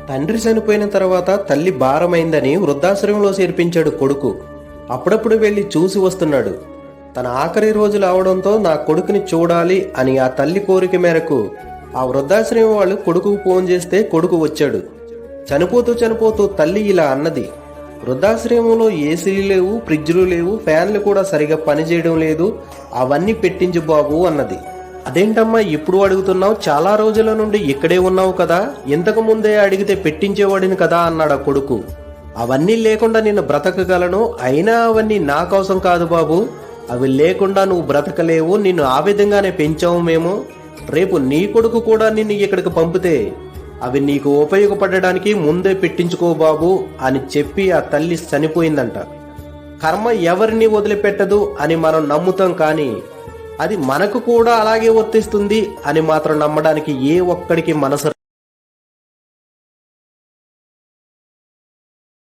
తండ్రి చనిపోయిన తర్వాత తల్లి భారమైందని వృద్ధాశ్రమంలో చేర్పించాడు కొడుకు. అప్పుడప్పుడు వెళ్ళి చూసి వస్తున్నాడు. తన ఆఖరి రోజులు అవడంతో నా కొడుకుని చూడాలి అని ఆ తల్లి కోరిక మేరకు ఆ వృద్ధాశ్రమం వాళ్ళు కొడుకుకు ఫోన్ చేస్తే కొడుకు వచ్చాడు. చనిపోతూ తల్లి ఇలా అన్నది, వృద్ధాశ్రమంలో ఏసీలు లేవు, ఫ్రిడ్జ్లు లేవు, ఫ్యాన్లు కూడా సరిగా పనిచేయడం లేదు, అవన్నీ పెట్టించు బాబు అన్నది. అదేంటమ్మా ఇప్పుడు అడుగుతున్నావు, చాలా రోజుల నుండి ఇక్కడే ఉన్నావు కదా, ఇంతకు ముందే అడిగితే పెట్టించేవాడిని కదా అన్నాడు ఆ కొడుకు. అవన్నీ లేకుండా నిన్ను బ్రతకగలను, అయినా అవన్నీ నా కోసం కాదు బాబు, అవి లేకుండా నువ్వు బ్రతకలేవు, నిన్ను ఆ విధంగానే పెంచాము మేము. రేపు నీ కొడుకు కూడా నిన్ను ఇక్కడికి పంపితే అవి నీకు ఉపయోగపడడానికి ముందే పెట్టించుకో బాబు అని చెప్పి ఆ తల్లి చనిపోయిందంట. కర్మ ఎవరిని వదిలిపెట్టదు అని మనం నమ్ముతాం, కానీ అది మనకు కూడా అలాగే వర్తిస్తుంది అని మాత్రం నమ్మడానికి ఏ ఒక్కడికి మనసు